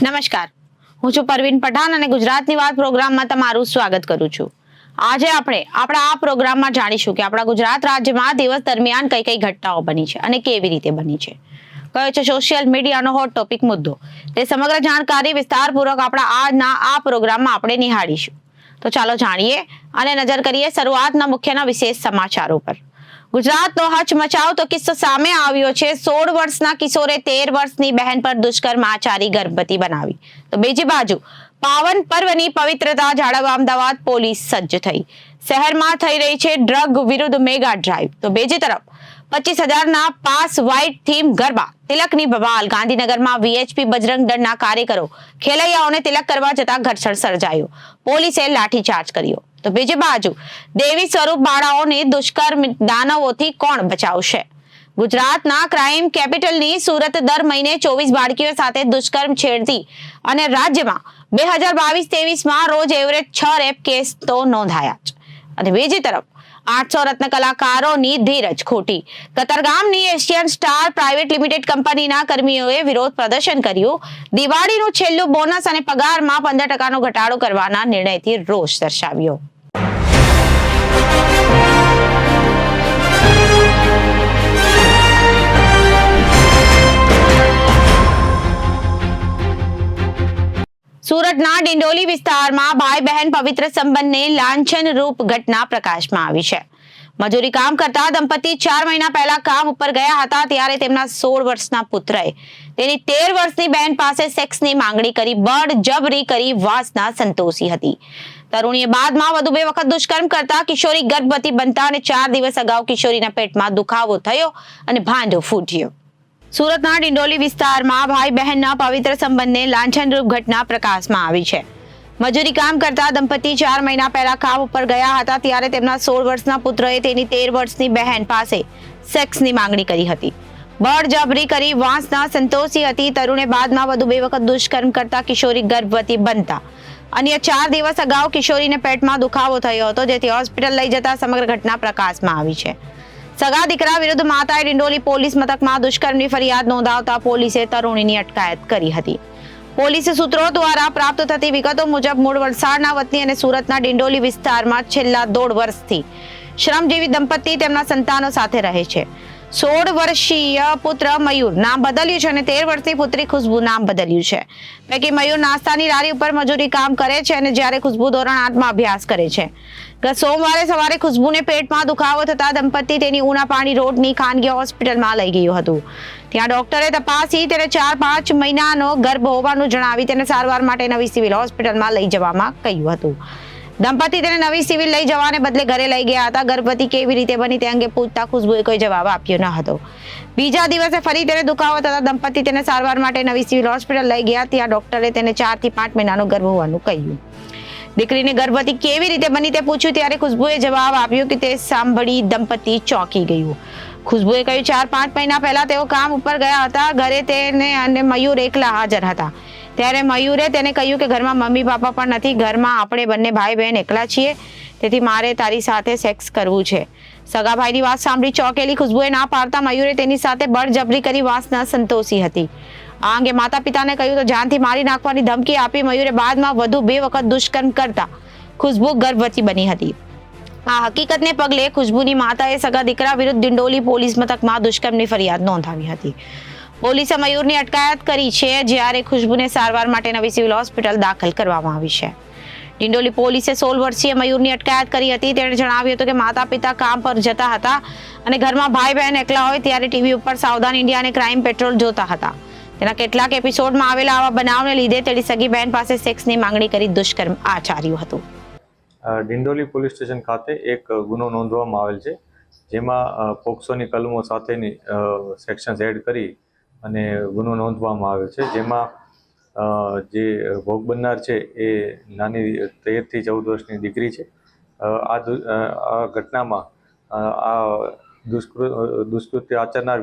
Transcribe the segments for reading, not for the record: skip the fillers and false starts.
નમસ્કાર, હું છું પરવીન પઠાણ અને ગુજરાતની વાત પ્રોગ્રામમાં તમારું સ્વાગત કરું છું। આજે આપણે આપણા આ પ્રોગ્રામમાં જાણીશું કે આપણા ગુજરાત રાજ્યમાં દિવસ દરમિયાન કઈ કઈ ઘટનાઓ બની છે અને કેવી રીતે બની છે, કયો છે સોશિયલ મીડિયાનો હોટ ટોપિક મુદ્દો। તે સમગ્ર જાણકારી વિસ્તારપૂર્વક આપણા આજના આ પ્રોગ્રામમાં આપણે નિહાળીશું। તો ચાલો જાણીએ અને નજર કરીએ શરૂઆતના મુખ્યના વિશેષ સમાચારો પર। ગુજરાતનો હચમચાવતો કિસ્સો સામે આવ્યો છે। 16 વર્ષના કિશોરે 13 વર્ષની બહેન પર દુષ્કર્મ આચરી ગર્ભવતી બનાવી। તો બીજી બાજુ પાવન પર્વની પવિત્રતા જાળવવા અમદાવાદ પોલીસ સજ્જ થઈ। શહેરમાં થઈ રહી છે ડ્રગ વિરુદ્ધ મેગા ડ્રાઈવ। તો બીજી તરફ 25,000ના પાસ વ્હાઇટ થીમ ગરબા તિલકની બવાલ। ગાંધીનગરમાં વીએચપી બજરંગ દળના કાર્યકરો ખેલૈયાઓને તિલક કરવા જતા ઘર્ષણ સર્જાયું, પોલીસે લાઠીચાર્જ કર્યો। તો બીજી બાજુ દેવી સ્વરૂપ બાળાઓને દુષ્કર્મ દાનવોથી કોણ બચાવશે? ગુજરાતના ક્રાઇમ કેપિટલની સુરત દર મહિને 24 બાળકીઓ સાથે દુષ્કર્મ છેડતી અને રાજ્યમાં 2022-23માં રોજ એવરેજ 6 રેપ કેસ તો નોંધાયા જ। અને બીજી તરફ 800 રત્ન કલાકારોની ધીરજ ખોટી। કતારગામની એશિયન સ્ટાર પ્રાઇવેટ લિમિટેડ કંપનીના કર્મીઓએ વિરોધ પ્રદર્શન કર્યું। દિવાળીનું છેલ્લું બોનસ અને પગારમાં 15%નો ઘટાડો કરવાના નિર્ણયથી રોષ દર્શાવ્યો। સુરતના ડિંડોલી વિસ્તારમાં ભાઈ બહેન પવિત્ર સંબંધને લાંછન રૂપ ઘટના પ્રકાશમાં આવી છે। મજૂરી કામ કરતા દંપતી 4 મહિના પહેલા કામ ઉપર ગયા હતા, ત્યારે તેમના 16 વર્ષના પુત્રએ તેની 13 વર્ષની બહેન પાસે સેક્સની માંગણી કરી બળજબરી કરી વાસના સંતોષી હતી। તરુણીએ બાદમાં વધુ 2 વખત દુષ્કર્મ કરતા કિશોરી ગર્ભવતી બનતા અને 4 દિવસ અગાઉ કિશોરીના પેટમાં દુખાવો થયો અને ભાંડો ફૂટ્યો। સુરતના ડિંડોલી વિસ્તારમાં ભાઈ બહેનના પવિત્ર સંબંધને લાંછનરૂપ ઘટના પ્રકાશમાં આવી છે। મજૂરી કામ કરતા દંપતી 4 મહિના પહેલા કામ ઉપર ગયા હતા, ત્યારે તેમના 16 વર્ષના પુત્રએ તેની 13 વર્ષની બહેન પાસે સેક્સની માંગણી કરી હતી, બળજબરી કરી વાસના સંતોષી હતી। તરુણે બાદમાં વધુ 2 વખત દુષ્કર્મ કરતા કિશોરી ગર્ભવતી બનતા અન્ય 4 દિવસ અગાઉ કિશોરીને પેટમાં દુખાવો થયો હતો, જેથી હોસ્પિટલ લઈ જતા સમગ્ર ઘટના પ્રકાશમાં આવી છે। સગા દીકરા વિરુદ્ધ માતાએ ડિંડોલી પોલીસ મથકમાં દુષ્કર્મની ફરિયાદ નોંધાવતા પોલીસે તરુણીની અટકાયત કરી હતી। પોલીસ સૂત્રો દ્વારા પ્રાપ્ત થતી વિગતો મુજબ મૂળ વલસાડના વતની અને સુરતના ડિંડોલી વિસ્તારમાં છેલ્લા 1.5 વર્ષથી શ્રમજીવી દંપતી તેમના સંતાનો સાથે રહે છે। 16 વર્ષીય પુત્ર મયુર નામ બદલ્યું છે અને 13 વર્ષની પુત્રી ખુશ્બુ નામ બદલ્યું છે। પૈકી મયુર નાસ્તાની લારી ઉપર મજૂરી કામ કરે છે અને જ્યારે ખુશ્બુ ધોરણ 8માં અભ્યાસ કરે છે। ગત સોમવારે સવારે ખુશ્બુને પેટમાં દુખાવો થતા દંપતી તેની ઉના પાણી રોડની ખાનગી હોસ્પિટલમાં લઈ ગયું હતું। ત્યાં ડોક્ટરે તપાસી તેને 4-5 મહિનાનો ગર્ભ હોવાનું જણાવી તેને સારવાર માટે નવી સિવિલ હોસ્પિટલમાં લઈ જવામાં કહ્યું હતું। દંપતી તેને નવી સિવિલ લઈ જવાને બદલે ઘરે લઈ ગયા હતા। ગર્ભવતી કેવી રીતે બની તે અંગે પૂછતા ખુશ્બુએ કોઈ જવાબ આપ્યો ન હતો। બીજા દિવસે ફરી તેને દુખાવો થતા દંપતી તેને સારવાર માટે નવી સિવિલ હોસ્પિટલ લઈ ગયા। ત્યાં ડોક્ટરે તેને 4 થી 5 મહિનાનો ગર્ભ હોવાનું કહ્યું। દીકરીને ગર્ભવતી કેવી રીતે બની તે પૂછ્યું ત્યારે ખુશ્બુએ જવાબ આપ્યો કે તે સાંભળી દંપતી ચોંકી ગયું। ખુશ્બુએ કહ્યું 4-5 મહિના પહેલા તેઓ કામ ઉપર ગયા હતા, ઘરે તેને અને મયુર એકલા હાજર હતા। ત્યારે મયુરે તેને કહ્યું કે ઘરમાં મમ્મી પાપા પણ નથી, ઘરમાં આપણે બંને ભાઈ બહેન એકલા છીએ, તેથી મારે તારી સાથે સેક્સ કરવું છે। સગા ભાઈની વાત સાંભળી ચોંકેલી ખુશ્બુએ ના પાડતા મયુરે તેની સાથે બળજબરી કરી વાસના સંતોષી હતી। આ અંગે માતા પિતાને કહ્યું તો જાનથી મારી નાખવાની ધમકી આપી મયુરે બાદમાં વધુ 2 વખત દુષ્કર્મ કરતા ખુશ્બુ ગર્ભવતી બની હતી। આ હકીકતને પગલે ખુશ્બુની માતાએ સગા દીકરા વિરુદ્ધ ડિંડોલી પોલીસ મથકમાં દુષ્કર્મની ફરિયાદ નોંધાવી હતી। પોલીસે મયુરની અટકાયત કરી છે, જ્યારે ખુશ્બુને સારવાર માટે નવી સિવિલ હોસ્પિટલ દાખલ કરવામાં આવી છે। ડિંડોલી પોલીસે 16 વર્ષીય મયુરની અટકાયત કરી હતી। તેણે જણાવ્યું હતું કે માતા પિતા કામ પર જતા હતા અને ઘરમાં ભાઈ બહેન એકલા હોય ત્યારે ટીવી ઉપર સાવધાન ઇન્ડિયા અને ક્રાઇમ પેટ્રોલ જોતા હતા। તેના કેટલાક એપિસોડમાં આવેલા આવા બનાવને લીધે તેની સગી બહેન પાસે સેક્સની માંગણી કરી દુષ્કર્મ આચર્યું હતું। ડિંડોલી પોલીસ સ્ટેશન ખાતે એક ગુનો નોંધવામાં આવેલ છે, જેમાં પોક્સોની કલમો સાથેની સેક્શન્સ એડ કરી અને ગુનો નોંધવામાં આવ્યો છે। જેમાં જે ભોગ બનનાર છે એ નાની 13 થી 14 વર્ષની દીકરી છે। આ ઘટનામાં આ દુષ્કૃત્ય આચરનાર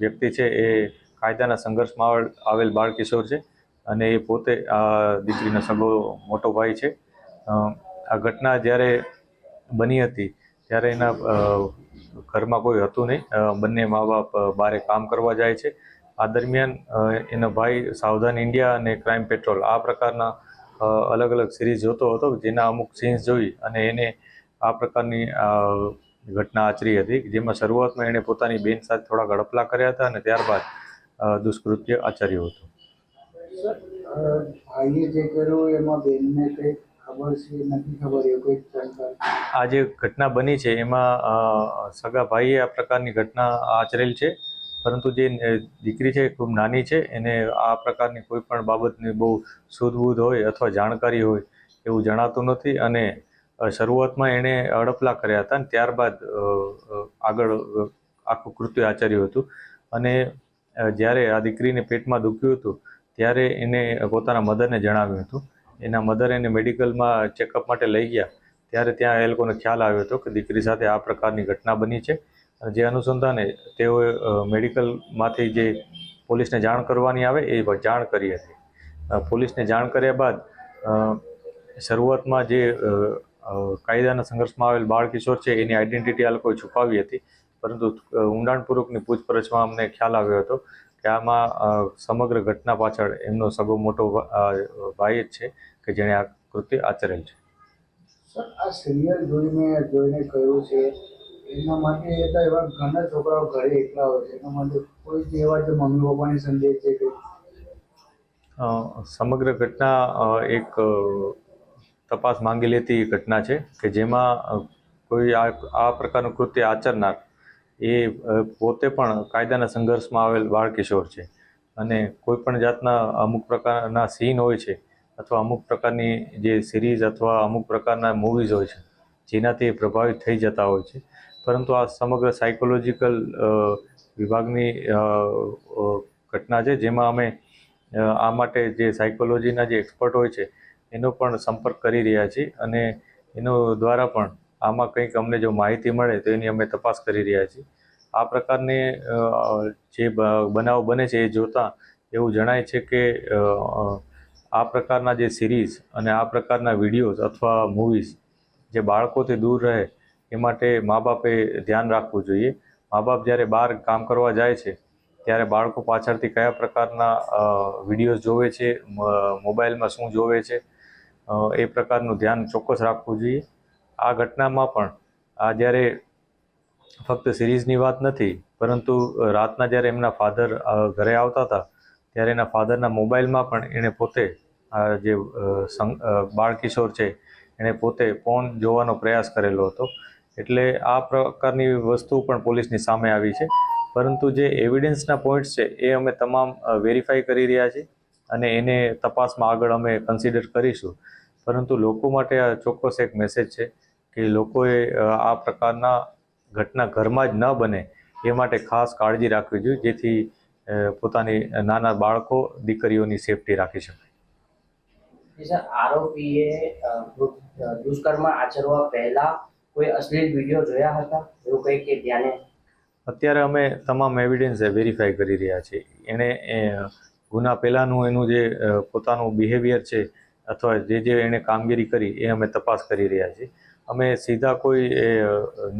વ્યક્તિ છે એ કાયદાના સંઘર્ષમાં આવેલ બાળ કિશોર છે અને એ પોતે આ દીકરીનો સગો મોટો ભાઈ છે। આ ઘટના જ્યારે બની હતી ત્યારે એના ઘરમાં કોઈ હતું નહીં, બંને મા બાપ બહારે કામ કરવા જાય છે આ દરમિયાન એનો ભાઈ સાવધાન ઇન્ડિયા અને ક્રાઇમ પેટ્રોલ આ પ્રકારના અલગ અલગ સિરીઝ જોતો હતો, જેના અમુક સીન્સ જોઈ અને એને આ પ્રકારની ઘટના આચરી હતી, જેમાં શરૂઆતમાં એણે પોતાની બેન સાથે થોડા ગડપલા કર્યા હતા અને ત્યારબાદ દુષ્કૃત્ય આચર્યું હતું. ભાઈએ જે કર્યું એમાં બેનને કંઈ ખબર છે નથી ખબર એવું કંઈક જાણકારી? આ જે ઘટના બની છે એમાં સગા ભાઈએ આ પ્રકારની ઘટના આચરેલ છે, પરંતુ જે દીકરી છે એ ખૂબ નાની છે, એને આ પ્રકારની કોઈ પણ બાબતની બહુ સૂઝબૂઝ હોય અથવા જાણકારી હોય એવું જણાતું નથી અને શરૂઆતમાં એણે અડપલા કર્યા હતા અને ત્યારબાદ આગળ આખું કૃત્ય આચર્યું હતું. અને જ્યારે આ દીકરીને પેટમાં દુખ્યું હતું ત્યારે એને પોતાના મધરને જણાવ્યું હતું. એના મધર એને મેડિકલમાં ચેકઅપ માટે લઈ ગયા ત્યારે ત્યાં એ લોકોને ખ્યાલ આવ્યો હતો કે દીકરી સાથે આ પ્રકારની ઘટના બની છે. જે અનુસંધાને તેઓએ મેડિકલમાંથી જે પોલીસને જાણ કરવાની આવે એ જાણ કરી હતી. પોલીસને જાણ કર્યા બાદ શરૂઆતમાં જે કાયદાના સંઘર્ષમાં આવેલ બાળ કિશોર છે એની આઈડેન્ટિટી આ લોકોએ છુપાવી હતી, પરંતુ ઊંડાણપૂર્વકની પૂછપરછમાં અમને ખ્યાલ આવ્યો હતો કે આમાં સમગ્ર ઘટના પાછળ એમનો સગો મોટો ભાઈ જ છે કે જેણે આ કૃત્ય આચરેલ છે. સર, આ સિરિયલ જોઈને કહ્યું છે એના માટે એવા ઘણા છોકરાઓ ઘરે એકલા હોય છે, એના માટે કોઈ એવા જે મમ્મી પપ્પાની સંદેશ છે કે સમગ્ર ઘટના એક તપાસ માંગી લેતી ઘટના છે કે જેમાં કોઈ આ પ્રકારનું કૃત્ય આચરનાર એ પોતે પણ કાયદાના સંઘર્ષમાં આવેલ બાળ કિશોર છે અને કોઈ પણ જાતના અમુક પ્રકારના સીન હોય છે અથવા અમુક પ્રકારની જે સિરીઝ અથવા અમુક પ્રકારના મૂવીઝ હોય છે જેનાથી પ્રભાવિત થઈ જતા હોય છે, પરંતુ આ સમગ્ર સાયકોલોજીકલ વિભાગની ઘટના છે, જેમાં અમે આ માટે જે સાયકોલોજીના જે એક્સપર્ટ હોય છે એનો પણ સંપર્ક કરી રહ્યા છીએ અને એનો દ્વારા પણ આમાં કંઈક અમને જો માહિતી મળે તો એની અમે તપાસ કરી રહ્યા છીએ. આ પ્રકારની જે બનાવ બને છે એ જોતાં એવું જણાય છે કે આ પ્રકારના જે સિરીઝ અને આ પ્રકારના વિડીયોઝ અથવા મૂવીઝ જે બાળકોથી દૂર રહે એ માટે મા બાપે ધ્યાન રાખવું જોઈએ. મા બાપ જ્યારે બહાર કામ કરવા જાય છે ત્યારે બાળકો પાછળથી કયા પ્રકારના વિડીયોઝ જોવે છે, મોબાઈલમાં શું જોવે છે, એ પ્રકારનું ધ્યાન ચોક્કસ રાખવું જોઈએ. આ ઘટનામાં પણ આ જ્યારે ફક્ત સિરીઝની વાત નથી, પરંતુ રાતના જ્યારે એમના ફાધર ઘરે આવતા હતા ત્યારે એના ફાધરના મોબાઈલમાં પણ એણે પોતે જે બાળ કિશોર છે એણે પોતે ફોન જોવાનો પ્રયાસ કરેલો હતો. એટલે આ પ્રકારની વસ્તુ પણ પોલીસની સામે આવી છે, પરંતુ જે એવિડન્સના પોઈન્ટ્સ છે એ અમે તમામ વેરીફાઈ કરી રહ્યા છીએ અને એને તપાસમાં આગળ અમે કન્સિડર કરીશું. પરંતુ લોકો માટે આ ચોક્કસ એક મેસેજ છે કે લોકોએ આ પ્રકારના ઘટના ઘરમાં જ ન બને એ માટે ખાસ કાળજી રાખવી જોઈએ, જેથી પોતાની નાના બાળકો દીકરીઓની સેફટી રાખી શકાય. સર, આરોપીએ દુષ્કર્મ આચરવા પહેલા કોઈ અશ્લીલ વિડીયો જોયા હતા એવું કંઈ કે ધ્યાને? અત્યારે અમે તમામ એવિડન્સ વેરીફાઈ કરી રહ્યા છીએ. એણે ગુના પહેલાંનું એનું જે પોતાનું બિહેવિયર છે અથવા જે એણે કામગીરી કરી એ અમે તપાસ કરી રહ્યા છીએ. અમે સીધા કોઈ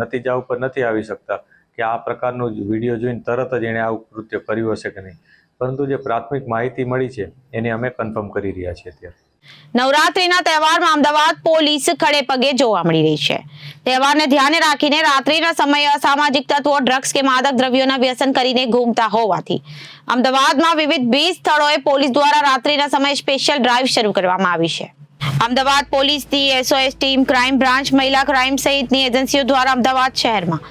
નતીજા ઉપર નથી આવી શકતા કે આ પ્રકારનો વિડીયો જોઈને તરત જ એણે આવું કૃત્ય કર્યું હશે કે નહીં, પરંતુ જે પ્રાથમિક માહિતી મળી છે એને અમે કન્ફર્મ કરી રહ્યા છીએ. અત્યારે નવરાત્રીના તહેવારમાં અમદાવાદ પોલીસ ખડે પગે જોવા મળી રહી છે. તહેવારને ધ્યાને રાખીને રાત્રિના સમયે અસામાજિક તત્વો ડ્રગ્સ કે માદક દ્રવ્યોના વ્યસન કરીને ઘૂમતા હોવાથી અમદાવાદમાં વિવિધ 20 સ્થળોએ પોલીસ દ્વારા રાત્રિના સમયે સ્પેશિયલ ડ્રાઈવ શરૂ કરવામાં આવી છે. અમદાવાદ પોલીસની SOS ટીમ, ક્રાઇમ બ્રાન્ચ, મહિલા ક્રાઇમ સહિતની એજન્સીઓ દ્વારા અમદાવાદ શહેરમાં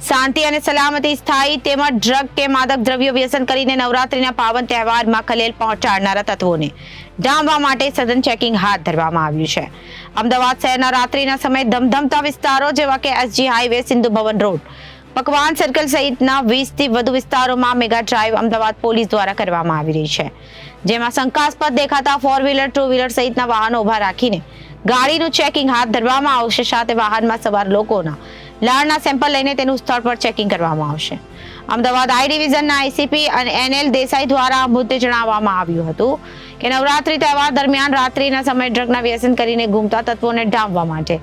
શાંતિ અને સલામતી સ્થાયી તેમજ ડ્રગ કે માદક દ્રવ્યો વ્યસન કરીને નવરાત્રીના પાવન તહેવારમાં ખલેલ પહોંચાડનારા તત્વોને ડામવા માટે સઘન ચેકિંગ હાથ ધરવામાં આવ્યું છે. અમદાવાદ શહેરના રાત્રિના સમયે ધમધમતા વિસ્તારો જેવા કે SG highway, Sindhu Bhavan road, પકવાન સર્કલ સહિતના 20થી વધુ વિસ્તારોમાં મેગા ડ્રાઈવ અમદાવાદ પોલીસ દ્વારા કરવામાં આવી રહી છે, જેમાં શંકાસ્પદ દેખાતા 4 વ્હીલર, 2 વ્હીલર સહિતના વાહનો ઉભા રાખીને ગાડીનું ચેકિંગ હાથ ધરવામાં આવશે. સાથે વાહનમાં સવાર લોકોના લાળના સેમ્પલ લઈને તેનું સ્થળ પર ચેકિંગ કરવામાં આવશે. અમદાવાદ આઈ ડિવિઝનના આઈસીપી અને NL દેસાઈ દ્વારા આ મુદ્દે જણાવવામાં આવ્યું હતું કે નવરાત્રી તહેવાર દરમિયાન રાત્રિના સમયે ડ્રગના વ્યસન કરીને ઘૂમતા તત્વોને ડામવા માટે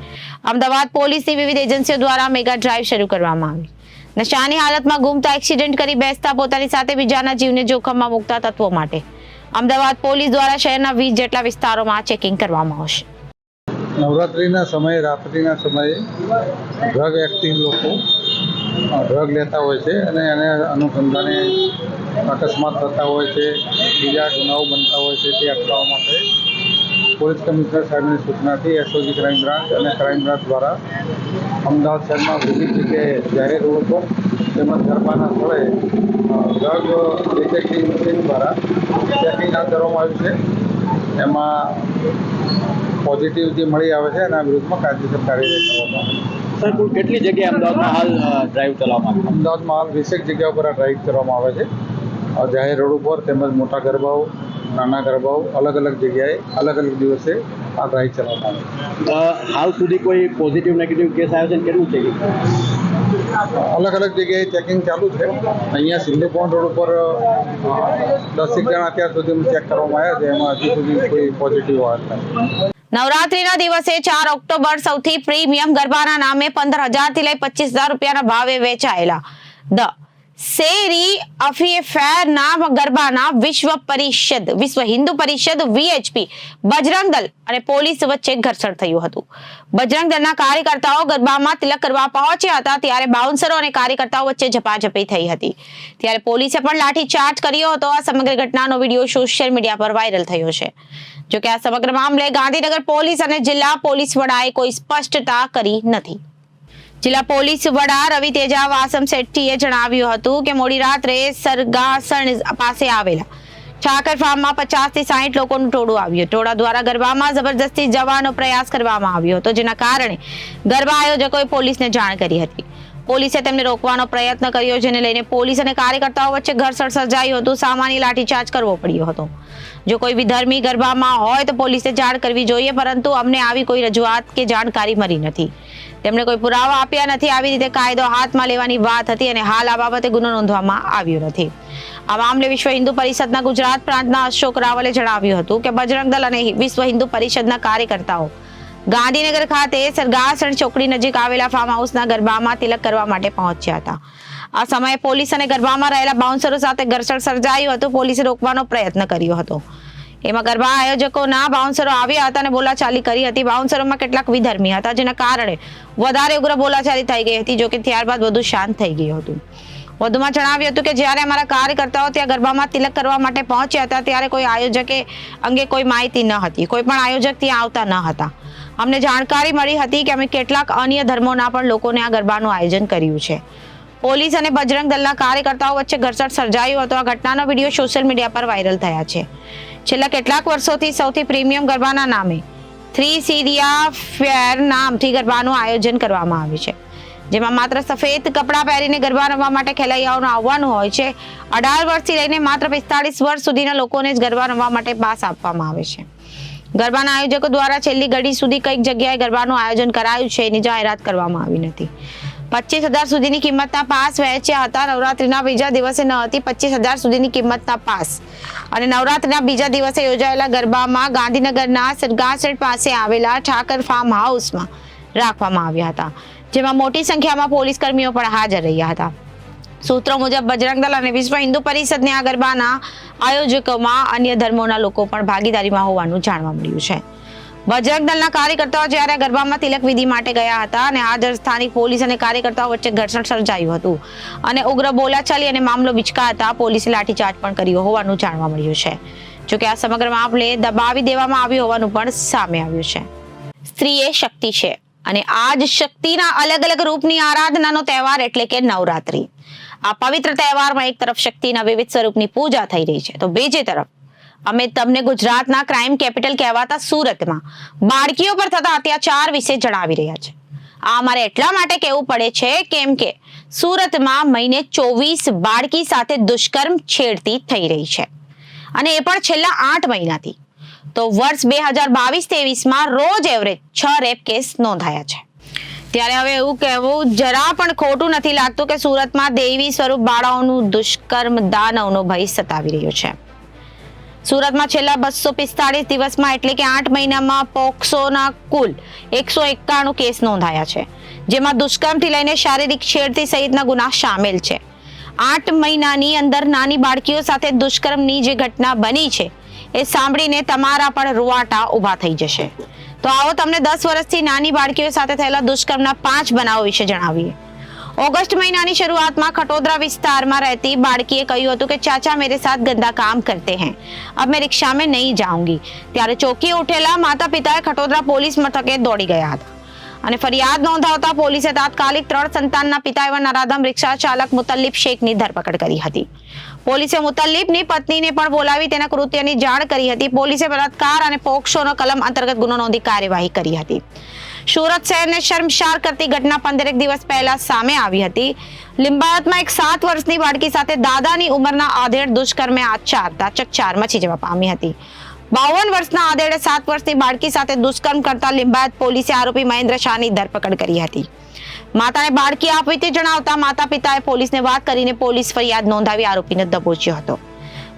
અમદાવાદ પોલીસની વિવિધ એજન્સીઓ દ્વારા મેગા ડ્રાઈવ શરૂ કરવામાં આવી. નશાની હાલતમાં ગુમતા એક્સિડન્ટ કરી બેસતા પોતાની સાથે બીજાના જીવને જોખમમાં મૂકતા તત્વો માટે અમદાવાદ પોલીસ દ્વારા શહેરના 20 જેટલા વિસ્તારોમાં ચેકિંગ કરવામાં આવશે. નવરાત્રિના સમયે રાત્રિના સમયે ડ્રગ એક્ટિવ લોકો ડ્રગ લેતા હોય છે અને એને અનુસંધાને અકસ્માત થતા હોય છે, બીજા ગુનાઓ બનતા હોય છે. તે અટકાવવા માટે પોલીસ કમિશનર સાહેબની સૂચનાથી એસઓજી ક્રાઇમ બ્રાન્ચ અને ક્રાઇમ બ્રાન્ચ દ્વારા અમદાવાદ શહેરમાં વિવિધ જગ્યાએ જાહેર રોડ પર તેમજ ગરબાના સ્થળે ડ્રગ ડિટેક્ટિવ મશીન દ્વારા ચેકિંગ હાથ ધરવામાં આવ્યું છે. એમાં પોઝિટિવ જે મળી આવે છે એના વિરુદ્ધમાં કાયદેસર કાર્યવાહી કરવામાં આવે છે. સર કુલ કેટલી જગ્યાએ અમદાવાદમાં હાલ ડ્રાઈવ ચલાવવામાં આવે? અમદાવાદમાં હાલ 20 જગ્યા ઉપર આ ડ્રાઈવ કરવામાં આવે છે. જાહેર રોડ ઉપર તેમજ મોટા ગરબાઓ, નાના ગરબાઓ અલગ અલગ જગ્યાએ અલગ અલગ દિવસે આ ડ્રાઈવ ચલાવવામાં આવે છે. હાલ સુધી કોઈ પોઝિટિવ નેગેટિવ કેસ આવ્યો છે? કેટલું છે? અલગ અલગ જગ્યાએ ચેકિંગ ચાલુ છે. અહીંયા સિંધુ પોઈન્ટ રોડ ઉપર 10 જણા અત્યાર સુધીમાં ચેક કરવામાં આવ્યા છે. એમાં હજુ સુધી કોઈ પોઝિટિવ આવ્યા નથી. નવરાત્રીના દિવસે 4 ઓક્ટોબર સૌથી પ્રીમિયમ ગરબાના નામે 15,000 થી લઈ 25,000 રૂપિયાના ભાવે વેચાયેલા ધ શેરી અફેરના ગરબાના વિશ્વ હિન્દુ પરિષદ વીએચપી બજરંગ દળ અને પોલીસ વચ્ચે ઘર્ષણ થયું હતું. બજરંગ દળના કાર્યકર્તાઓ ગરબામાં તિલક કરવા પહોંચ્યા હતા ત્યારે બાઉન્સરો અને કાર્યકર્તાઓ વચ્ચે ઝપાઝપી થઈ હતી. ત્યારે પોલીસે પણ લાઠીચાર્જ કર્યો હતો. આ સમગ્ર ઘટનાનો વિડીયો સોશિયલ મીડિયા પર વાયરલ થયો છે. જોકે આ સમગ્ર મામલે ગાંધીનગર પોલીસ અને જિલ્લા પોલીસ વડાએ કોઈ સ્પષ્ટતા કરી નથી. જિલ્લા પોલીસ વડા રવિ તેજા વાસમ શેટ્ટીએ જણાવ્યું હતું કે મોડી રાત્રે સરગાસણ પાસે આવેલા ઠાકર ફાર્મમાં 50 થી 60 લોકોનું ટોળું આવ્યું. ટોળા દ્વારા ગરબામાં જબરજસ્તી જવાનો પ્રયાસ કરવામાં આવ્યો હતો, જેના કારણે ગરબા આયોજકોએ પોલીસને જાણ કરી હતી. પોલીસે તેમને રોકવાનો પ્રયત્ન કર્યો, જેને લઈને પોલીસ અને કાર્યકર્તાઓ વચ્ચે ઘર્ષણ સર્જાયું હતું. સામાન્ય લાઠીચાર્જ કરવો પડ્યો હતો. જો કોઈ વિધર્મી ગરબામાં હોય તો પોલીસે જાણ કરવી જોઈએ, પરંતુ અમને આવી કોઈ રજૂઆત કે જાણકારી મળી નથી. તેમણે કોઈ પુરાવા આપ્યા નથી. આવી રીતે કાયદો હાથમાં લેવાની વાત હતી અને હાલ આ બાબતે ગુનો નોંધવામાં આવ્યો નથી. આ મામલે વિશ્વ હિન્દુ પરિષદના ગુજરાત પ્રાંતના અશોક રાવલે જણાવ્યું હતું કે બજરંગ દળ અને વિશ્વ હિન્દુ પરિષદના કાર્યકર્તાઓ ગાંધીનગર ખાતે સરગાસણ ચોકડી નજીક આવેલા ફાર્મ હાઉસના ગરબામાં તિલક કરવા માટે પહોંચ્યા હતા. આ સમયે પોલીસ અને ગરબામાં રહેલા બાઉન્સરો સાથે ઘર્ષણ સર્જાયું હતું. પોલીસે રોકવાનો પ્રયત્ન કર્યો હતો. એમાં ગરબા આયોજકોના બાઉન્સરો આવ્યા હતા અને બોલાચાલી કરી હતી. બાઉન્સરોમાં કેટલાક વિધર્મી હતા, જેના કારણે વધારે ઉગ્ર બોલાચાલી થઈ ગઈ હતી. જોકે ત્યારબાદ બધું શાંત થઈ ગયું હતું. વધુમાં જણાવ્યું હતું કે જ્યારે અમારા કાર્યકર્તાઓ ત્યાં ગરબામાં તિલક કરવા માટે પહોંચ્યા હતા ત્યારે કોઈ આયોજકે અંગે કોઈ માહિતી ન હતી. કોઈ પણ આયોજક ત્યાં આવતા ન હતા. અમને જાણકારી મળી હતી કે અમે કેટલાક અન્ય ધર્મોના પણ લોકોને આ ગરબાનું આયોજન કર્યું છે. પોલીસ અને બજરંગ દળના કાર્યકર્તાઓ વચ્ચે ઘર્ષણ સર્જાયું હતું. આ ઘટનાનો વિડીયો સોશિયલ મીડિયા પર વાયરલ થયા છે. છેલ્લા કેટલાક વર્ષોથી સૌથી પ્રીમિયમ ગરબાના નામે 3 સીરિયા ફેર નામથી ગરબાનું આયોજન કરવામાં આવ્યું છે, જેમાં માત્ર સફેદ કપડાં પહેરીને ગરબા રમવા માટે ખેલૈયાઓનું આવવાનું હોય છે. 18 વર્ષથી લઈને માત્ર 45 વર્ષ સુધીના લોકોને જ ગરબા રમવા માટે પાસ આપવામાં આવે છે. ગરબાના આયોજકો દ્વારા છેલ્લી ઘડી સુધી કઈક જગ્યાએ ગરબાનું આયોજન કરાયું છે એની જાહેરાત કરવામાં આવી નથી. 25,000 સુધીની કિંમતના પાસ વહેંચ્યા હતા. નવરાત્રીના બીજા દિવસે ન હતી 25,000 સુધીની કિંમતના પાસ અને નવરાત્રીના બીજા દિવસે યોજાયેલા ગરબામાં ગાંધીનગરના સરગાસણ પાસે આવેલા ઠાકર ફાર્મ હાઉસમાં રાખવામાં આવ્યા હતા, જેમાં મોટી સંખ્યામાં પોલીસ કર્મીઓ પણ હાજર રહ્યા હતા. સૂત્રો મુજબ બજરંગ દળ અને વિશ્વ હિન્દુ પરિષદને આ ગરબાના આયોજકોમાં અન્ય ધર્મોના લોકો પણ ભાગીદારીમાં હોવાનું જાણવા મળ્યું છે. બજરંગ દળના કાર્યકર્તાઓ જ્યારે ગરબામાં તિલક વિધિ માટે ગયા હતા અને હાજર સ્થાનિક પોલીસ અને કાર્યકર્તાઓ વચ્ચે ઘર્ષણ સર્જાયું હતું અને ઉગ્ર બોલાચાલી અને મામલો વિચકાતા પોલીસે લાઠીચાર્જ પણ કર્યો હોવાનું જાણવા મળ્યું છે. જોકે આ સમગ્ર મામલે દબાવી દેવામાં આવ્યું હોવાનું પણ સામે આવ્યું છે. સ્ત્રી એ શક્તિ છે અને આ જ શક્તિના અલગ અલગ રૂપની આરાધનાનો તહેવાર એટલે કે નવરાત્રી. આ પવિત્ર તહેવારમાં એક તરફ શક્તિના વિવિધ સ્વરૂપની પૂજા થઈ રહી છે, તો બીજી તરફ અમે તમને ગુજરાતના ક્રાઇમ કેપિટલ કહેવાતા સુરતમાં બાળકીઓ પર થતા અત્યાચાર વિશે જણાવી રહ્યા છે. આ અમારે એટલા માટે કહેવું પડે છે કેમ કે સુરતમાં મહિને 24 બાળકી સાથે દુષ્કર્મ છેડતી થઈ રહી છે અને એ પણ છેલ્લા 8 મહિનાથી. તો વર્ષ 2022-23માં રોજ એવરેજ 6 રેપ કેસ નોંધાયા છે. ત્યારે હવે એવું કહેવું જરા પણ ખોટું નથી લાગતું કે સુરતમાં દેવી સ્વરૂપ બાળાઓનું દુષ્કર્મ દાનવનો ભય સતાવી રહ્યો છે. સુરતમાં છેલ્લા 245 દિવસમાં એટલે કે 8 મહિનામાં પોક્સોના કુલ 191 કેસ નોંધાયા છે. જેમાં દુષ્કર્મથી લઈને શારીરિક છેડતી સહિતના ગુના સામેલ છે. 8 મહિનાની અંદર નાની બાળકીઓ સાથે દુષ્કર્મની જે ઘટના બની છે એ સાંભળીને તમારા પણ રૂવાટા ઊભા થઈ જશે. તો આવો તમને 10 વર્ષથી નાની બાળકીઓ સાથે થયેલા દુષ્કર્મના 5 બનાવો વિશે જણાવીએ. ઓગસ્ટ મહિનાની શરૂઆતમાં ખટોદરા વિસ્તારમાં રહેતી બાળકીએ કહ્યું હતું કે ચાચા मेरे साथ गंदा काम करते हैं, अब मैं रिक्शा में नहीं जाऊंगी. ત્યારે ચોકી ઉઠેલા માતા પિતાએ ખટોદરા પોલીસ મથકે દોડી ગયા હતા અને ફરિયાદ નોંધાવતા પોલીસે તાત્કાલિક 3 સંતાનના પિતા એવા નરાધમ રિક્ષા ચાલક મુતલ્લિબ શેખની ધરપકડ કરી હતી. પોલીસે મુતલ્લિબની પત્નીને પણ બોલાવી તેના કૃત્યની જાણ કરી હતી. પોલીસે બળાત્કાર અને પોક્સોનો કલમ અંતર્ગત ગુનો નોંધી કાર્યવાહી કરી હતી. સુરત શહેરને શર્મસાર કરતી ઘટના 15 દિવસ પહેલા સામે આવી હતી. લિંબાયતમાં એક 7 વર્ષની બાળકી સાથે દાદાની ઉંમરના આધેડ દુષ્કર્મે આચરતા ચકચાર મચી જવા પામી હતી. 52 વર્ષના આધેડે 7 વર્ષની બાળકી સાથે દુષ્કર્મ કરતા લિંબાયત પોલીસે આરોપી મહેન્દ્ર શાહની ધરપકડ કરી હતી. માતાને બાળકી આપવીતી જણાવતા માતા પિતાએ પોલીસને વાત કરીને પોલીસ ફરિયાદ નોંધાવી આરોપીને દબોચ્યો હતો.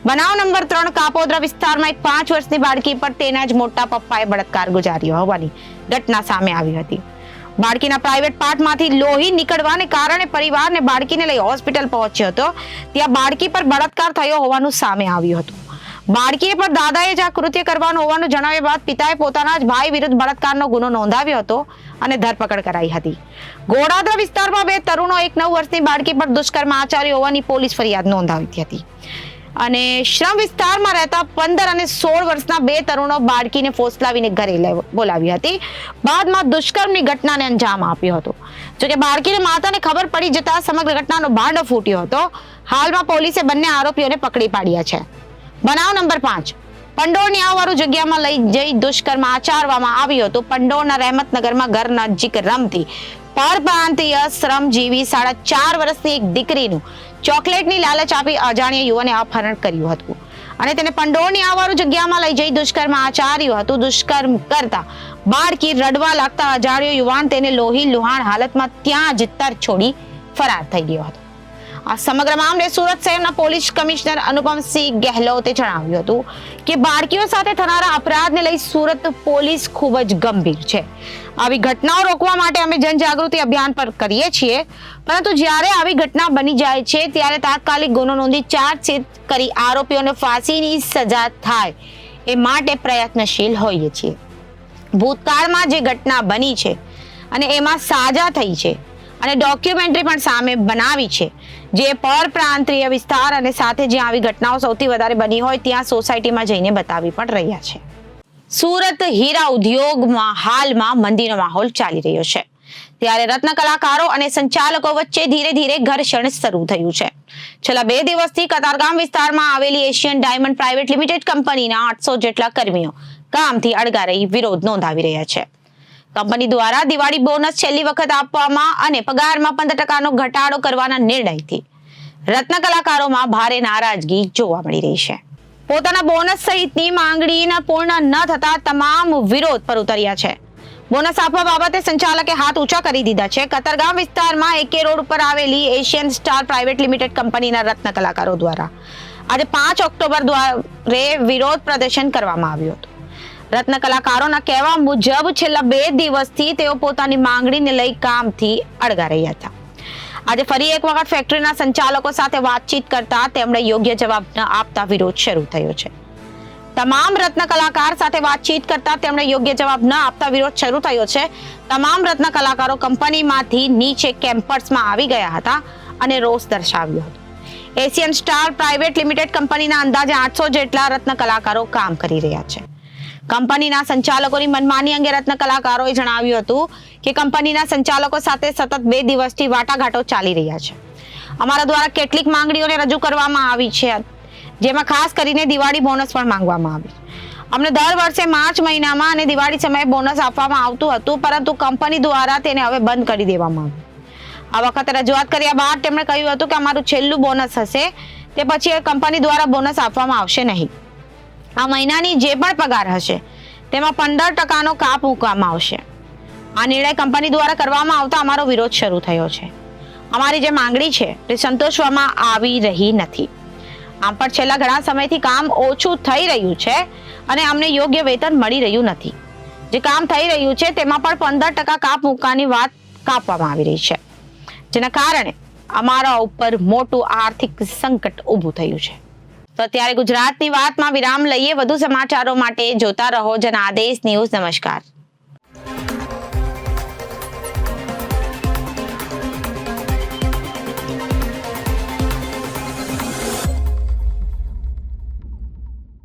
બનાવ નંબર 3 કાપોદ્રા વિસ્તારમાં એક 5 વર્ષની બાળકી પર તેના જ મોટા પપ્પાએ બળાત્કાર ગુજાર્યો હોવાની ઘટના સામે આવી હતી. બાળકીના પ્રાઇવેટ પાર્ટમાંથી લોહી નીકળવાને કારણે પરિવારને બાળકીને લઈ હોસ્પિટલ પહોંચ્યો હતો. ત્યાં બાળકી પર બળાત્કાર થયો હોવાનું સામે આવ્યું હતું. બાળકીએ પર દાદાએ જ આ કૃત્ય કરવાનું હોવાનું જણાવ્યા બાદ પિતાએ પોતાના જ ભાઈ વિરુદ્ધ બળાત્કારનો ગુનો નોંધાવ્યો હતો અને ધરપકડ કરાઈ હતી. ગોડાદરા વિસ્તારમાં 2 તરુણો એક 9 વર્ષની બાળકી પર દુષ્કર્મ આચર્યો હોવાની પોલીસ ફરિયાદ નોંધાવી હતી. અને શ્રમ વિસ્તારમાં રહેતા 15 અને 16 વર્ષના 2 તરુણો બાળકીને ફોસલાવીને ઘરે બોલાવી હતી. બાદમાં દુષ્કર્મની ઘટનાને અંજામ આપ્યો હતો. જોકે બાળકીને માતાને ખબર પડી જતા સમગ્ર ઘટનાનો ભાંડો ફૂટ્યો હતો. હાલમાં પોલીસે બંને આરોપીઓને પકડી પાડ્યા છે. બનાવ નંબર 5 પંડોળની આવવાળું જગ્યામાં લઈ જઈ દુષ્કર્મ આચરવામાં આવ્યું હતું. પંડોળના રહેમતનગરમાં ઘર નજીક રમતી પરપ્રાંતીય શ્રમજીવી 4.5 વર્ષની એક દીકરીનું ચોકલેટની લાલચ આપી અજાણ્યા યુવાને અપહરણ કર્યું હતું અને તેને પંડોળની આવવાળું જગ્યામાં લઈ જઈ દુષ્કર્મ આચર્યું હતું. દુષ્કર્મ કરતા બાળકી રડવા લાગતા અજાણ્યો યુવાન તેને લોહી લુહાણ હાલતમાં ત્યાં જ તર છોડી ફરાર થઈ ગયો હતો. આ સમગ્ર મામલે સુરત શહેરના પોલીસ કમિશનર અનુપમસિંહ ગેહલોતે જણાવ્યું હતું કે બાળકીઓ સાથે થનારા અપરાધને લઈ સુરત પોલીસ ખૂબ જ ગંભીર છે. આવી ઘટનાઓ રોકવા માટે અમે જનજાગૃતિ અભિયાન પર કરીએ છીએ, પરંતુ જ્યારે આવી ઘટના બની જાય છે ત્યારે તાત્કાલિક ગુનો નોંધી ચાર્જશીટ કરી આરોપીઓને ફાંસીની સજા થાય એ માટે પ્રયત્નશીલ હોઈએ છીએ. ભૂતકાળમાં જે ઘટના બની છે અને એમાં સાજા થઈ છે અને ડોક્યુમેન્ટરી પણ સામે બનાવી છે, જે પરપ્રાંતીય વિસ્તાર અને સાથે જ્યાં આવી ઘટનાઓ સૌથી વધારે બની હોય ત્યાં સોસાયટીમાં જઈને બતાવી પણ રહ્યા છે. સુરત હીરા ઉદ્યોગમાં હાલમાં મંદીનો માહોલ ચાલી રહ્યો છે, ત્યારે રત્ન કલાકારો અને સંચાલકો વચ્ચે ધીરે ધીરે ઘર્ષણ શરૂ થયું છે. છેલ્લા 2 દિવસથી કતારગામ વિસ્તારમાં આવેલી એશિયન ડાયમંડ પ્રાઇવેટ લિમિટેડ કંપનીના 800 જેટલા કર્મીઓ કામથી અડગા રહી વિરોધ નોંધાવી રહ્યા છે. કંપની દ્વારા દિવાળી બોનસ છેલ્લી વખત આપવામાં અને પગારમાં 15% ઘટાડો કરવાના નિર્ણયથી રત્ન કલાકારોમાં ભારે નારાજગી જોવા મળી રહી છે. પોતાના બોનસ સહિતની માંગણીના પૂર્ણ ન થતા તમામ વિરોધ પર ઉતર્યા છે. બોનસ આપવા બાબતે સંચાલકે હાથ ઊંચા કરી દીધા છે. કતારગામ વિસ્તારમાં એકે રોડ ઉપર આવેલી એશિયન સ્ટાર પ્રાઇવેટ લિમિટેડ કંપનીના રત્ન કલાકારો દ્વારા આજે 5 ઓક્ટોબર દ્વારે વિરોધ પ્રદર્શન કરવામાં આવ્યું હતું. રત્ન કલાકારોના કહેવા મુજબ છેલ્લા 2 દિવસથી તેઓ પોતાની માંગણીને લઈ કામથી અડગા રહ્યા હતા. આજે ફરી એક વખત ફેક્ટરીના સંચાલકો સાથે વાતચીત કરતા તેમણે યોગ્ય જવાબ ન આપતા વિરોધ શરૂ થયો છે. તમામ રત્ન કલાકાર સાથે વાતચીત કરતા તેમણે યોગ્ય જવાબ ન આપતા વિરોધ શરૂ થયો છે. તમામ રત્ન કલાકારો કંપનીમાંથી નીચે કેમ્પસમાં આવી ગયા હતા અને રોષ દર્શાવ્યો હતો. એશિયન સ્ટાર પ્રાઇવેટ લિમિટેડ કંપનીના અંદાજે 800 જેટલા રત્ન કલાકારો કામ કરી રહ્યા છે. કંપનીના સંચાલકોની મનમાની અંગે રત્ન કલાકારોએ જણાવ્યું હતું કે કંપનીના સંચાલકો સાથે સતત 2 દિવસથી વાટાઘાટો ચાલી રહ્યા છે. અમારા દ્વારા કેટલીક માંગણીઓને રજૂ કરવામાં આવી છે, જેમાં ખાસ કરીને દિવાળી બોનસ પણ માંગવામાં આવી. અમને દર વર્ષે માર્ચ મહિનામાં અને દિવાળી સમયે બોનસ આપવામાં આવતું હતું, પરંતુ કંપની દ્વારા તેને હવે બંધ કરી દેવામાં આવ્યું. આ વખતે રજૂઆત કર્યા બાદ તેમણે કહ્યું હતું કે અમારું છેલ્લું બોનસ હશે તે પછી કંપની દ્વારા બોનસ આપવામાં આવશે નહીં. આ મહિનાની જે પણ પગાર હશે તેમાં 15%નો કાપ મૂકવામાં આવશે. આ નિર્ણય કંપની દ્વારા કરવામાં આવતા અમારો વિરોધ શરૂ થયો છે. અમારી જે માંગણી છે તે સંતોષવામાં આવી રહી નથી. આમ પણ છેલ્લા ઘણા સમયથી કામ ઓછું થઈ રહ્યું છે અને અમને યોગ્ય વેતન મળી રહ્યું નથી. જે કામ થઈ રહ્યું છે તેમાં પણ 15% કાપ મૂકવાની વાત કાપવામાં આવી રહી છે, જેના કારણે અમારા ઉપર મોટું આર્થિક સંકટ ઊભું થયું છે. તો અત્યારે ગુજરાતની વાતમાં વિરામ લઈએ. વધુ સમાચારો માટે જોતા રહો જનાદેશ ન્યૂઝ. નમસ્કાર.